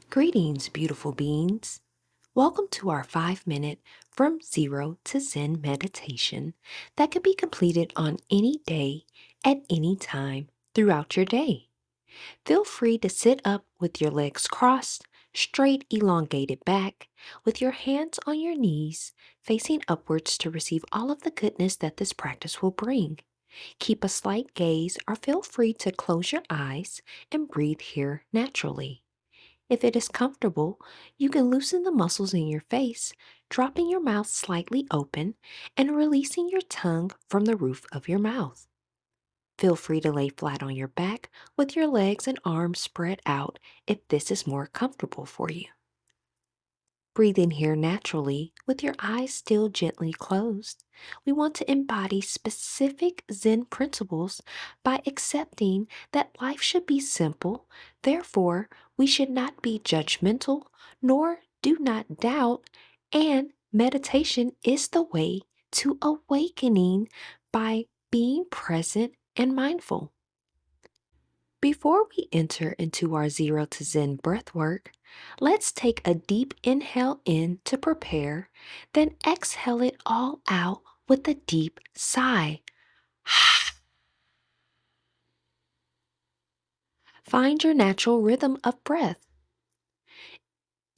Greetings, beautiful beings. Welcome to our 5-minute From Zero to Zen meditation that can be completed on any day at any time throughout your day. Feel free to sit up with your legs crossed, straight elongated back, with your hands on your knees, facing upwards to receive all of the goodness that this practice will bring. Keep a slight gaze or feel free to close your eyes and breathe here naturally. If it is comfortable, you can loosen the muscles in your face, dropping your mouth slightly open and releasing your tongue from the roof of your mouth. Feel free to lay flat on your back with your legs and arms spread out if this is more comfortable for you. Breathe in here naturally with your eyes still gently closed. We want to embody specific Zen principles by accepting that life should be simple. Therefore, we should not be judgmental, nor do not doubt, and meditation is the way to awakening by being present and mindful. Before we enter into our Zero to Zen breath work, let's take a deep inhale in to prepare, then exhale it all out with a deep sigh. Find your natural rhythm of breath.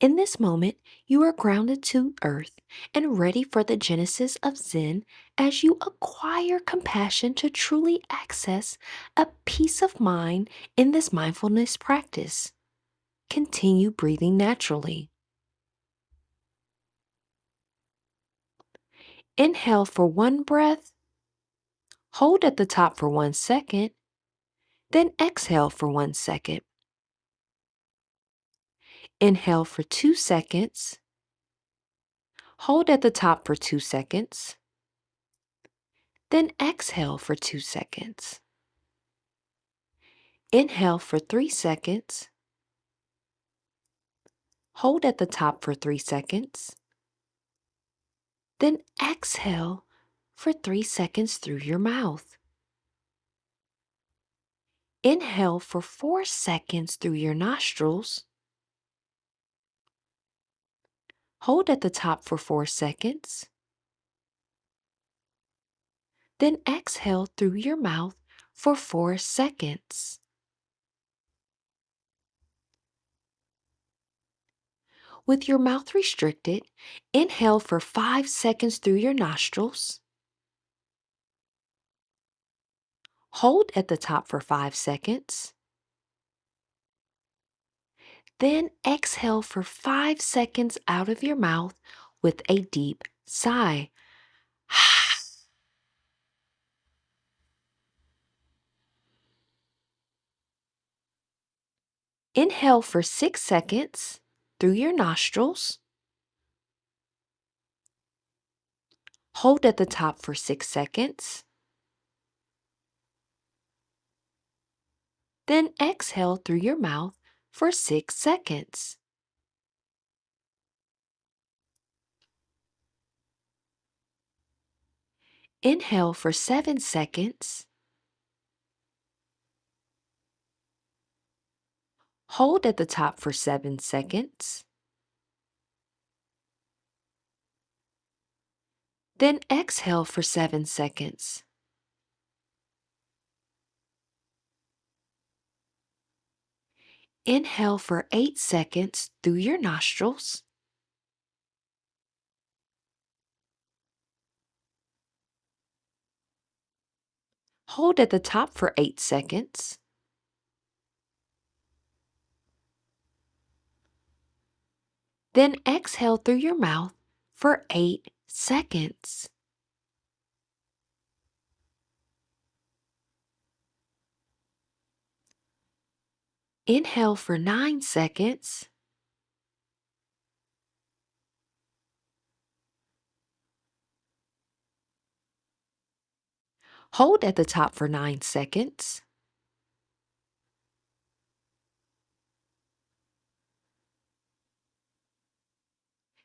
In this moment, you are grounded to earth and ready for the genesis of Zen as you acquire compassion to truly access a peace of mind in this mindfulness practice. Continue breathing naturally. Inhale for 1 breath, hold at the top for 1 second, then exhale for 1 second. Inhale for 2 seconds, hold at the top for 2 seconds, then exhale for 2 seconds. Inhale for 3 seconds, hold at the top for 3 seconds, then exhale for 3 seconds through your mouth. Inhale for 4 seconds through your nostrils, hold at the top for 4 seconds, then exhale through your mouth for 4 seconds. With your mouth restricted, inhale for 5 seconds through your nostrils, hold at the top for 5 seconds, then exhale for 5 seconds out of your mouth with a deep sigh. Inhale for 6 seconds through your nostrils, hold at the top for 6 seconds, then exhale through your mouth for 6 seconds. Inhale for 7 seconds, hold at the top for 7 seconds, then exhale for 7 seconds. Inhale for 8 seconds through your nostrils, hold at the top for 8 seconds, then exhale through your mouth for 8 seconds. Inhale for 9 seconds, hold at the top for 9 seconds,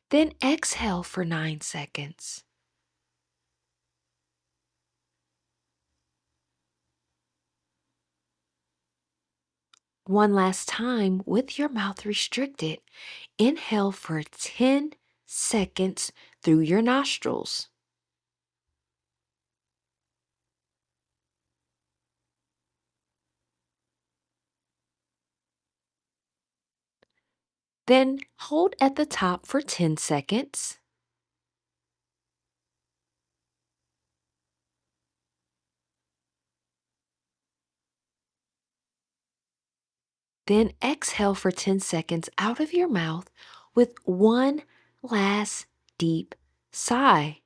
then exhale for 9 seconds. One last time with your mouth restricted. Inhale for 10 seconds through your nostrils. Then hold at the top for 10 seconds. Then exhale for 10 seconds out of your mouth with one last deep sigh.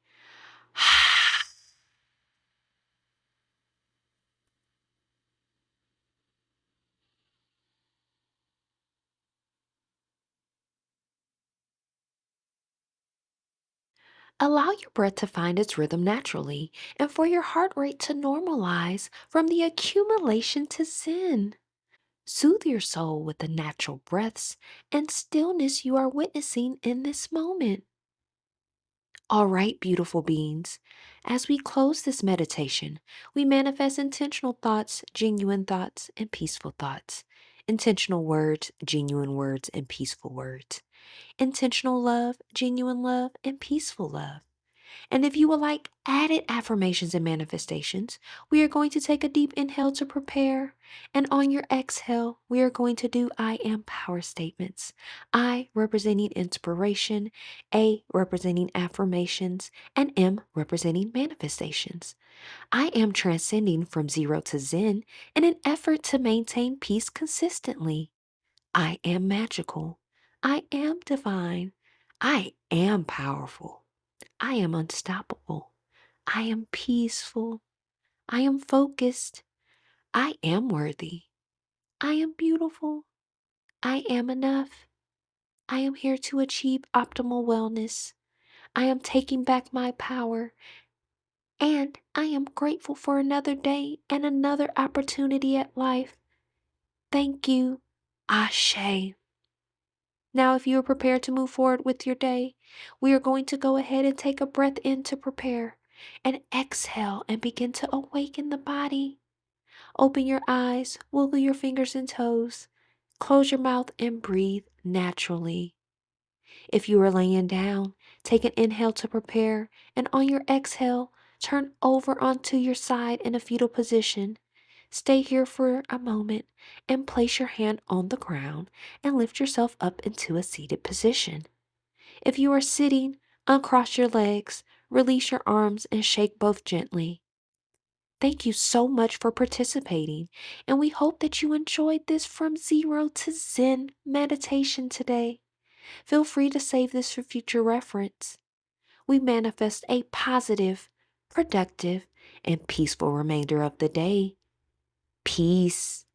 Allow your breath to find its rhythm naturally and for your heart rate to normalize from the accumulation to zen. Soothe your soul with the natural breaths and stillness you are witnessing in this moment. All right, beautiful beings, as we close this meditation, we manifest intentional thoughts, genuine thoughts, and peaceful thoughts. Intentional words, genuine words, and peaceful words. Intentional love, genuine love, and peaceful love. And if you would like added affirmations and manifestations, we are going to take a deep inhale to prepare. And on your exhale, we are going to do I am power statements. I representing inspiration, A representing affirmations, and M representing manifestations. I am transcending from zero to zen in an effort to maintain peace consistently. I am magical. I am divine. I am powerful. I am unstoppable. I am peaceful. I am focused. I am worthy. I am beautiful. I am enough. I am here to achieve optimal wellness. I am taking back my power. And I am grateful for another day and another opportunity at life. Thank you. Ashe. Now, if you are prepared to move forward with your day, we are going to go ahead and take a breath in to prepare and exhale and begin to awaken the body. Open your eyes, wiggle your fingers and toes, close your mouth and breathe naturally. If you are laying down, take an inhale to prepare, and on your exhale, turn over onto your side in a fetal position. Stay here for a moment and place your hand on the ground and lift yourself up into a seated position. If you are sitting, uncross your legs, release your arms, and shake both gently. Thank you so much for participating, and we hope that you enjoyed this from zero to zen meditation today. Feel free to save this for future reference. We manifest a positive, productive, and peaceful remainder of the day. Peace.